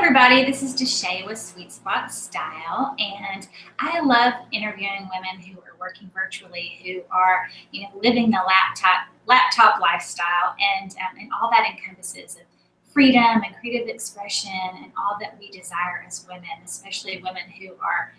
everybody, this is Deshay with Sweet Spot Style, and I love interviewing women who are working virtually, who are, living the laptop lifestyle, and all that encompasses of freedom and creative expression and all that we desire as women, especially women who are,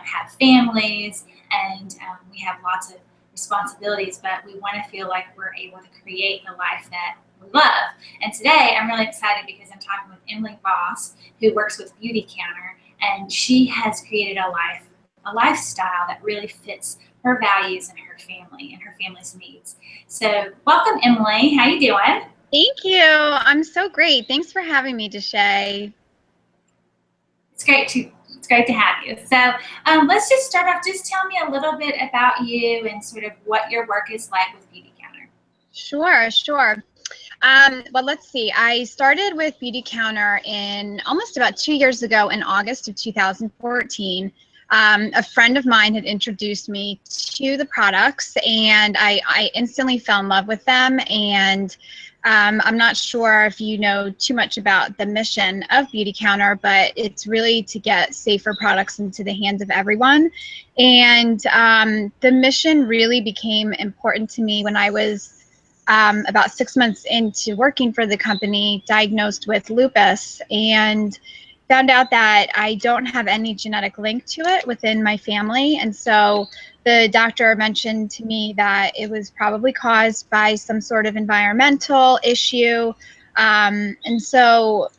have families and we have lots of responsibilities, but we want to feel like we're able to create the life that we love. And today I'm really excited because I'm talking with Emily Voss, who works with Beauty Counter, and she has created a lifestyle that really fits her values and her family and her family's needs. So welcome, Emily. How you doing? Thank you. I'm so great. Thanks for having me, Deshay. It's great to have you. So let's just start off. Just tell me a little bit about you and sort of what your work is like with Beauty Counter. Sure. Well, let's see. I started with Beauty Counter in almost about 2 years ago in August of 2014. A friend of mine had introduced me to the products, and I instantly fell in love with them. And I'm not sure if you know too much about the mission of Beauty Counter, but it's really to get safer products into the hands of everyone. And the mission really became important to me when I was about 6 months into working for the company, diagnosed with lupus, and found out that I don't have any genetic link to it within my family. And so the doctor mentioned to me that it was probably caused by some sort of environmental issue. And so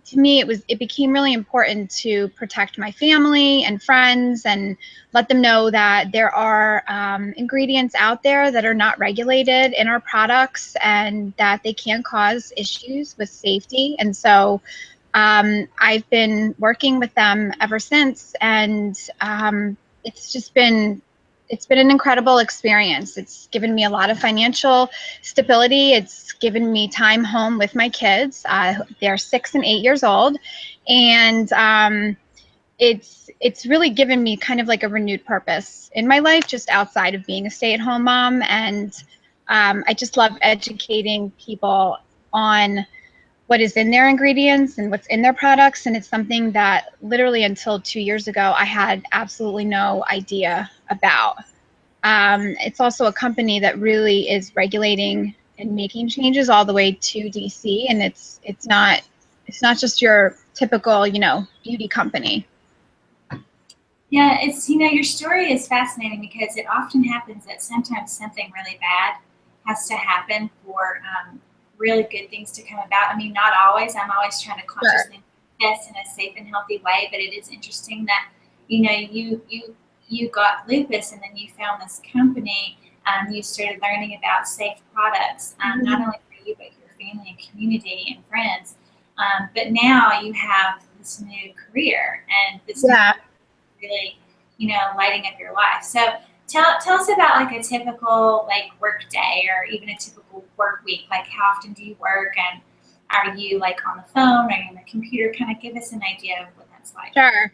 to me, it became really important to protect my family and friends and let them know that there are ingredients out there that are not regulated in our products and that they can cause issues with safety. And so I've been working with them ever since, and it's been an incredible experience. It's given me a lot of financial stability. It's given me time home with my kids. They're 6 and 8 years old, and it's really given me kind of like a renewed purpose in my life, just outside of being a stay-at-home mom. And I just love educating people on what is in their ingredients and what's in their products. And it's something that literally until 2 years ago, I had absolutely no idea about. It's also a company that really is regulating and making changes all the way to DC. And it's not just your typical, beauty company. Yeah, your story is fascinating because it often happens that sometimes something really bad has to happen for really good things to come about. I mean, not always. I'm always trying to consciously test in a safe and healthy way, but it is interesting that, you got lupus and then you found this company. You started learning about safe products, not only for you, but your family and community and friends. But now you have this new career and this really, lighting up your life. So tell us about like a typical work day or even a typical work week. Like how often do you work, and are you like on the phone? Are you on the computer? Kind of give us an idea of what that's like. Sure.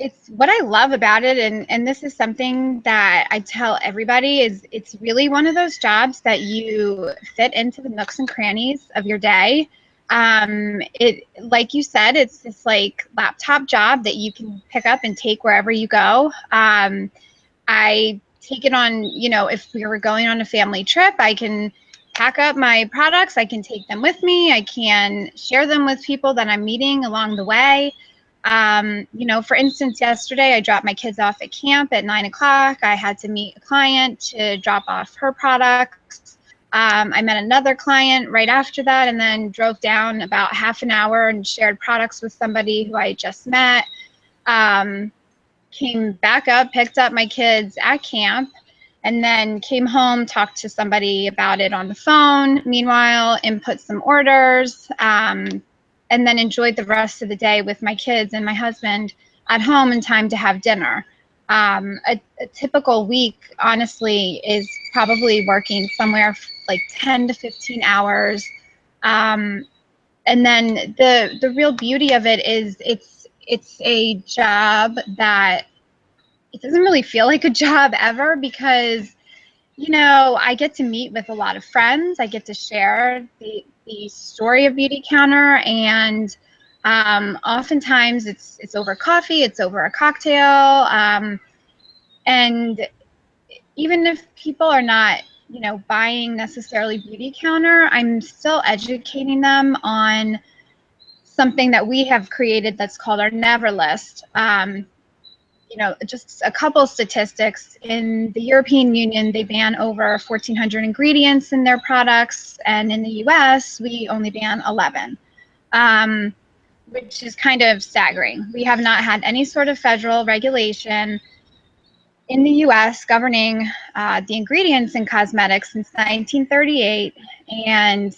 It's what I love about it, and this is something that I tell everybody, is it's really one of those jobs that you fit into the nooks and crannies of your day. It, like you said, it's this like laptop job that you can pick up and take wherever you go. I take it on, if we were going on a family trip, I can pack up my products, I can take them with me, I can share them with people that I'm meeting along the way. For instance, yesterday I dropped my kids off at camp at 9 o'clock. I had to meet a client to drop off her products. I met another client right after that, and then drove down about half an hour and shared products with somebody who I just met. Came back up, picked up my kids at camp, and then came home, talked to somebody about it on the phone. Meanwhile, input some orders, and then enjoyed the rest of the day with my kids and my husband at home in time to have dinner. A typical week, honestly, is probably working somewhere like 10 to 15 hours. And then the real beauty of it is it's a job that it doesn't really feel like a job ever, because I get to meet with a lot of friends. I get to share the the story of Beauty Counter, and oftentimes it's over coffee, it's over a cocktail, and even if people are not, you know, buying necessarily Beauty Counter, I'm still educating them on something that we have created that's called our Never List. You know, just a couple statistics. In the European Union, they ban over 1,400 ingredients in their products, and in the US, we only ban 11, which is kind of staggering. We have not had any sort of federal regulation in the US governing the ingredients in cosmetics since 1938. And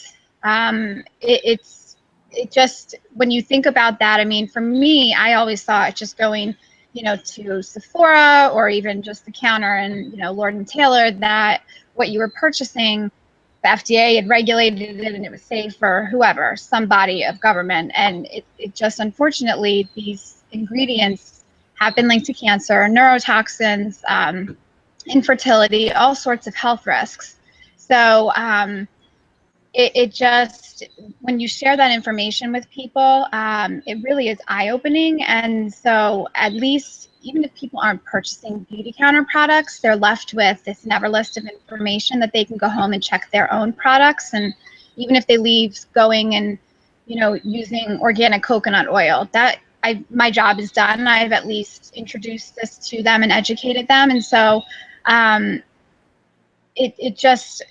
it just, when you think about that, I mean, for me, I always thought just going, you know, to Sephora or even just the counter and, you know, Lord and Taylor, that what you were purchasing, the FDA had regulated it and it was safe for whoever, some body of government. And it just, unfortunately, these ingredients have been linked to cancer, neurotoxins, infertility, all sorts of health risks. So it just, when you share that information with people, it really is eye-opening. And so at least, even if people aren't purchasing Beauty Counter products, they're left with this Never List of information that they can go home and check their own products. And even if they leave going and, you know, using organic coconut oil, that my job is done. I've at least introduced this to them and educated them. And so it just,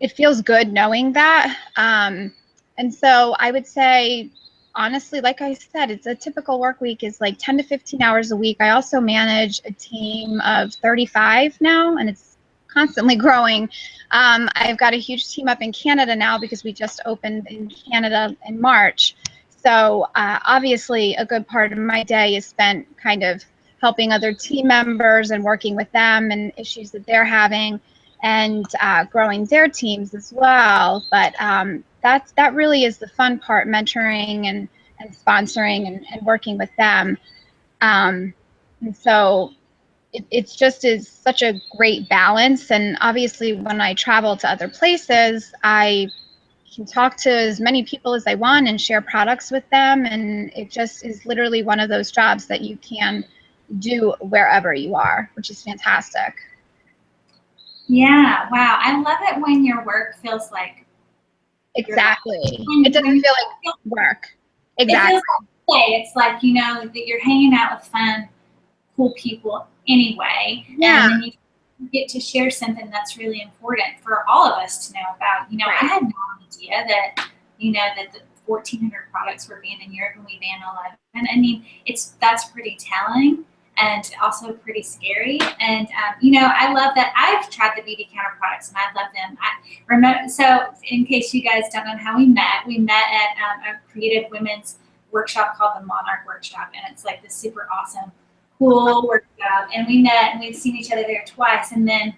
it feels good knowing that. And so I would say, honestly, like I said, it's a typical work week is like 10 to 15 hours a week. I also manage a team of 35 now, and it's constantly growing. I've got a huge team up in Canada now because we just opened in Canada in March. So obviously a good part of my day is spent kind of helping other team members and working with them and issues that they're having, and growing their teams as well. But that really is the fun part, mentoring and sponsoring and working with them. And so it's just is such a great balance. And obviously when I travel to other places, I can talk to as many people as I want and share products with them. And it just is literally one of those jobs that you can do wherever you are, which is fantastic. Yeah, wow. I love it when your work feels like Exactly. It doesn't feel like work. Exactly. It feels like play. It's like, you know, that you're hanging out with fun, cool people anyway. Yeah. And then you get to share something that's really important for all of us to know about. You know, Right. I had no idea that, you know, that the 1,400 products were banned in Europe and we banned 11. I mean, that's pretty telling and also pretty scary. And, you know, I love that. I've tried the Beauty Counter products and I love them. I remember, so in case you guys don't know how we met at a creative women's workshop called the Monarch Workshop. And it's like this super awesome, cool workshop. And we met and we've seen each other there twice. And then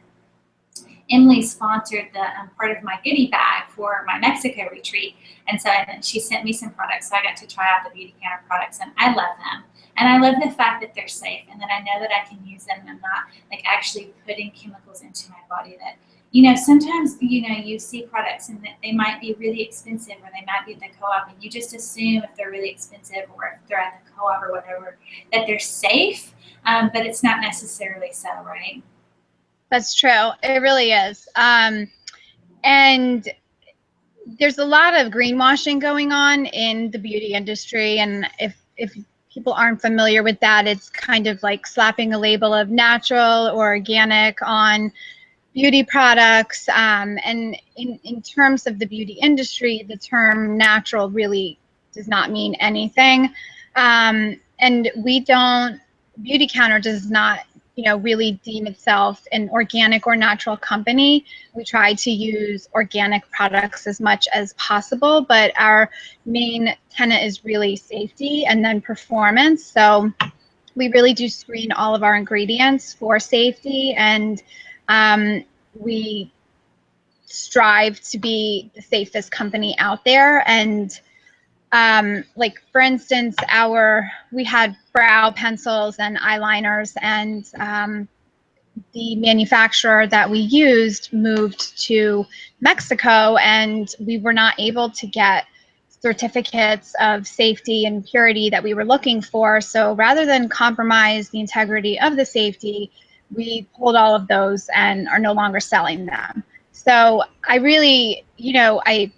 Emily sponsored the part of my goodie bag for my Mexico retreat. And so she sent me some products. So I got to try out the Beauty Counter products and I love them. And I love the fact that they're safe and that I know that I can use them and I'm not like actually putting chemicals into my body that, you know, sometimes, you know, you see products and that they might be really expensive or they might be at the co-op and you just assume if they're really expensive or if they're at the co-op or whatever, that they're safe, but it's not necessarily so, right? That's true. It really is. And there's a lot of greenwashing going on in the beauty industry. And if people aren't familiar with that, it's kind of like slapping a label of natural or organic on beauty products. And in terms of the beauty industry, the term natural really does not mean anything. And Beauty Counter does not, you know, really deem itself an organic or natural company. We try to use organic products as much as possible, but our main tenet is really safety and then performance. So we really do screen all of our ingredients for safety, and we strive to be the safest company out there. And like for instance, we had brow pencils and eyeliners, and the manufacturer that we used moved to Mexico, and we were not able to get certificates of safety and purity that we were looking for. So rather than compromise the integrity of the safety, we pulled all of those and are no longer selling them. So I really, I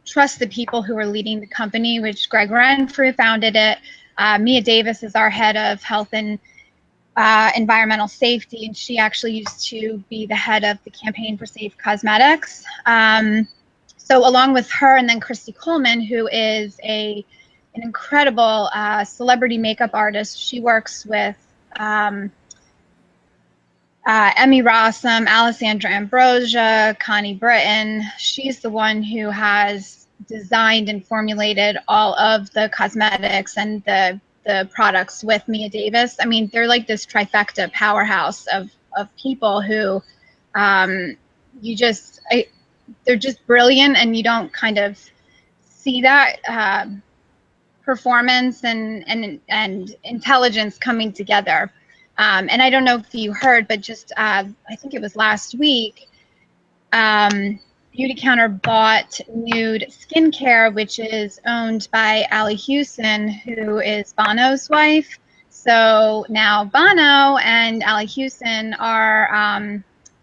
trust the people who are leading the company, which Greg Renfrew founded it. Mia Davis is our head of health and environmental safety, and she actually used to be the head of the campaign for safe cosmetics. So along with her, and then Christy Coleman, who is an incredible celebrity makeup artist. She works with Emmy Rossum, Alessandra Ambrosia, Connie Britton. She's the one who has designed and formulated all of the cosmetics and the products with Mia Davis. I mean, they're like this trifecta powerhouse of people who they're just brilliant, and you don't kind of see that performance and intelligence coming together. And I don't know if you heard, but just I think it was last week, Beauty Counter bought Nude Skincare, which is owned by Allie Hewson, who is Bono's wife. So now Bono and Allie Hewson are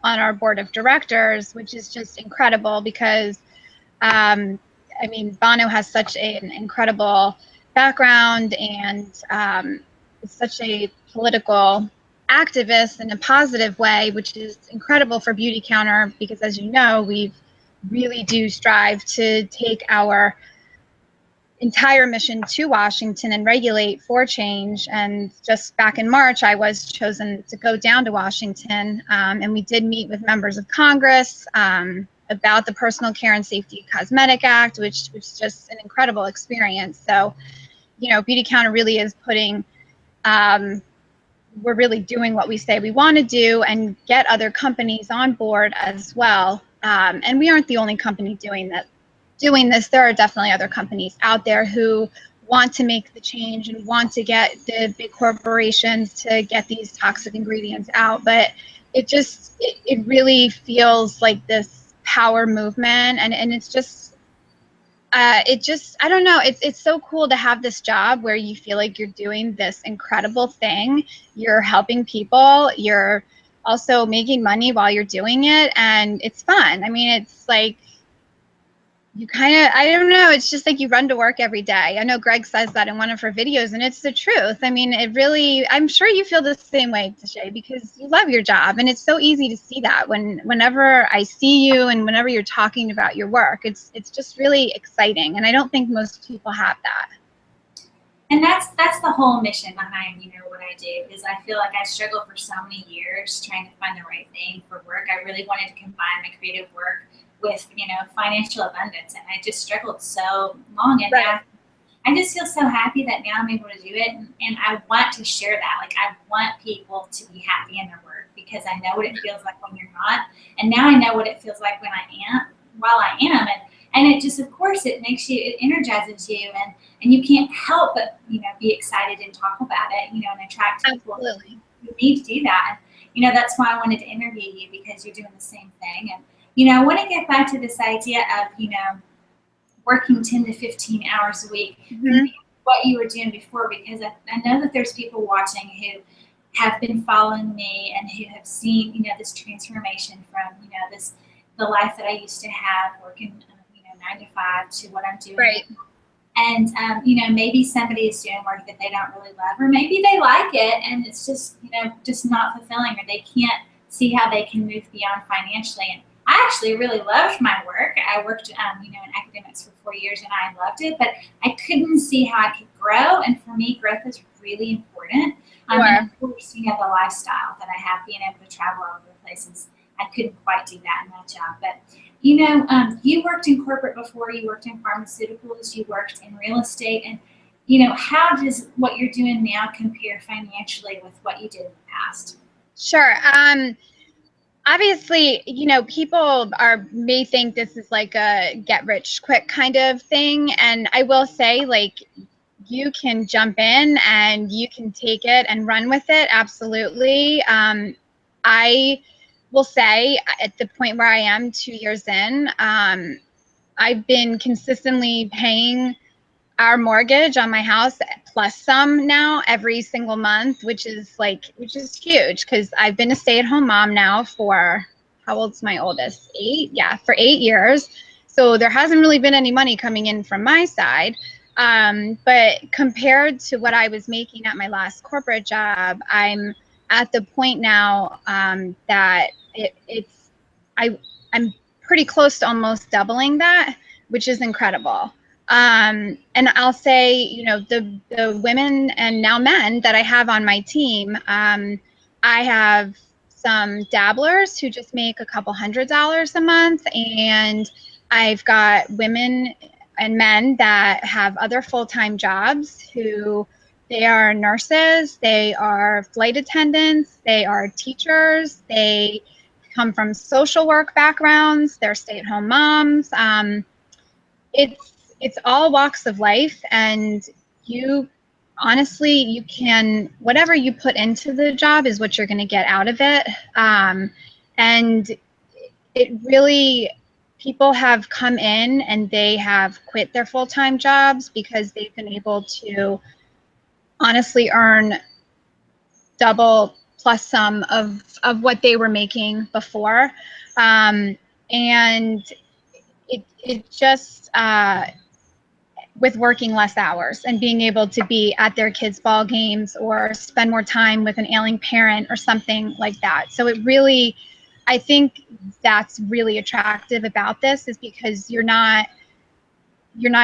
on our board of directors, which is just incredible because, I mean, Bono has such an incredible background and such a political activist in a positive way, which is incredible for Beauty Counter because, as you know, we really do strive to take our entire mission to Washington and regulate for change. And just back in March, I was chosen to go down to Washington, and we did meet with members of Congress about the Personal Care and Safety Cosmetic Act, which was just an incredible experience. So, Beauty Counter really is putting we're really doing what we say we want to do and get other companies on board as well. And we aren't the only company doing this. There are definitely other companies out there who want to make the change and want to get the big corporations to get these toxic ingredients out. But it really feels like this power movement, and it's just I don't know. It's so cool to have this job where you feel like you're doing this incredible thing. You're helping people. You're also making money while you're doing it, and it's fun. I mean, it's like you kind of, I don't know, it's just like you run to work every day. I know Greg says that in one of her videos, and it's the truth. I mean, it really, I'm sure you feel the same way, Tashay, because you love your job, and it's so easy to see that whenever I see you and whenever you're talking about your work, it's just really exciting, and I don't think most people have that. And that's the whole mission behind, what I do, is I feel like I struggled for so many years trying to find the right thing for work. I really wanted to combine my creative work with, financial abundance. And I just struggled so long. And now I just feel so happy that now I'm able to do it. And I want to share that. Like, I want people to be happy in their work because I know what it feels like when you're not. And now I know what it feels like when I am, while I am. And it just, of course, it energizes you, and you can't help but, be excited and talk about it, and attract people who need to do that. And, that's why I wanted to interview you, because you're doing the same thing. And, I want to get back to this idea of, working 10 to 15 hours a week, what you were doing before, because I know that there's people watching who have been following me and who have seen, this transformation from, the life that I used to have working, 9 to 5 to what I'm doing. Right. And, maybe somebody is doing work that they don't really love, or maybe they like it and it's just, just not fulfilling, or they can't see how they can move beyond financially. And I actually really loved my work. I worked, in academics for 4 years, and I loved it, but I couldn't see how I could grow. And for me, growth is really important. And of course, the lifestyle that I have, being able to travel all over the places, I couldn't quite do that in my job. But, you worked in corporate before, you worked in pharmaceuticals, you worked in real estate. And, how does what you're doing now compare financially with what you did in the past? Sure. Obviously, people may think this is like a get rich quick kind of thing. And I will say, like, you can jump in and you can take it and run with it. Absolutely. I will say at the point where I am 2 years in, I've been consistently paying our mortgage on my house plus some now every single month, which is huge because I've been a stay-at-home mom now for, how old's my oldest? 8? Yeah, for 8 years. So there hasn't really been any money coming in from my side. But compared to what I was making at my last corporate job, I'm at the point now that I'm pretty close to almost doubling that, which is incredible. And I'll say, you know, the women and now men that I have on my team, I have some dabblers who just make a couple $100s a month, and I've got women and men that have other full-time jobs who they are nurses, they are flight attendants, they are teachers, they come from social work backgrounds, they're stay-at-home moms. It's all walks of life, and you honestly, you can, whatever you put into the job is what you're going to get out of it. And it really, people have come in and they have quit their full-time jobs because they've been able to honestly earn double plus some of what they were making before. And it just, with working less hours and being able to be at their kids' ball games or spend more time with an ailing parent or something like that. So it really, I think that's really attractive about this, is because you're not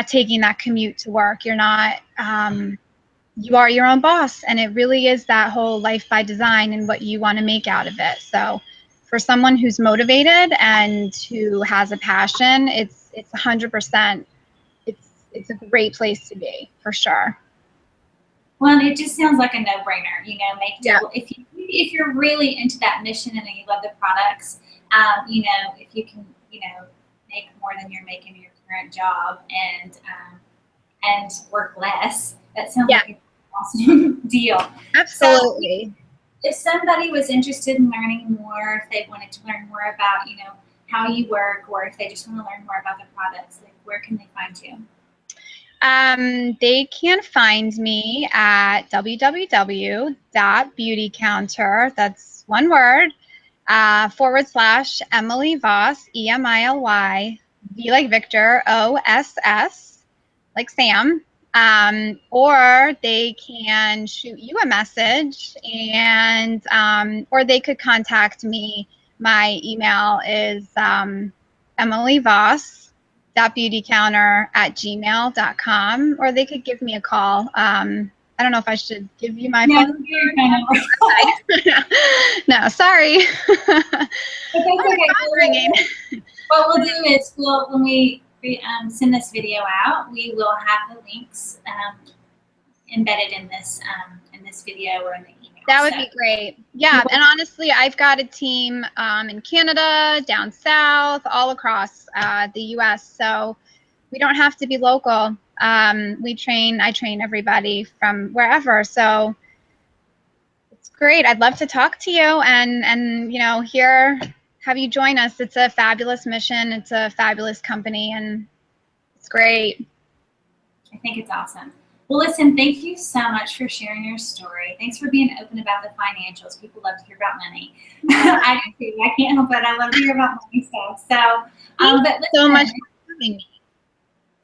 taking that commute to work. You're not, you are your own boss, and it really is that whole life by design and what you want to make out of it. So for someone who's motivated and who has a passion, it's 100%. It's a great place to be, for sure. Well, it just sounds like a no-brainer. You know, Yeah. if you're really into that mission and you love the products, you know, if you can, you know, make more than you're making in your current job and work less, that sounds like an awesome deal. Absolutely. So, if somebody was interested in learning more, if they wanted to learn more about, you know, how you work, or if they just want to learn more about the products, like, where can they find you? They can find me at www.beautycounter, that's one word, / Emily Voss, EMILY, V like Victor, OSS, like Sam. Or they can shoot you a message, and or they could contact me. My email is Emily Voss beautycounter@gmail.com, or they could give me a call. I don't know if I should give you my phone number. No, sorry. But that's okay. What we'll do is when we send this video out, we will have the links embedded in this video or in the email. That would be great. Yeah, and honestly, I've got a team in Canada, down south, all across the U.S., so we don't have to be local. I train everybody from wherever, so it's great. I'd love to talk to you and you know, have you join us. It's a fabulous mission. It's a fabulous company, and it's great. I think it's awesome. Well, listen, thank you so much for sharing your story. Thanks for being open about the financials. People love to hear about money. I do too. I can't help it. I love to hear about money stuff. So, but listen, so much for having me.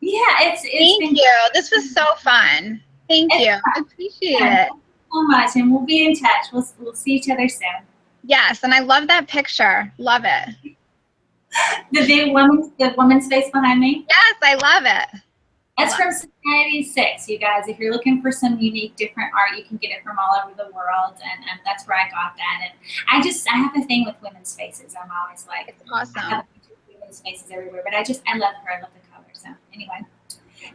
Yeah, it's Thank you. This was so fun. Thank you. I appreciate it so much, and we'll be in touch. We'll see each other soon. Yes, and I love that picture. Love it. The woman's face behind me? Yes, I love it. That's from Society 6, you guys. If you're looking for some unique, different art, you can get it from all over the world, and that's where I got that. And I have a thing with women's faces. I'm always like, it's awesome. I have women's faces everywhere, but I love her. I love the color. So anyway,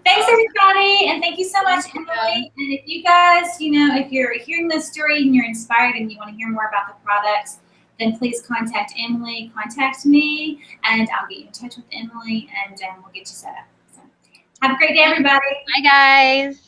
thanks everybody, and thank you so much, Emily. And if you guys, you know, if you're hearing this story and you're inspired and you want to hear more about the products, then please contact Emily, contact me, and I'll get you in touch with Emily, and we'll get you set up. Have a great day, everybody. Bye, guys.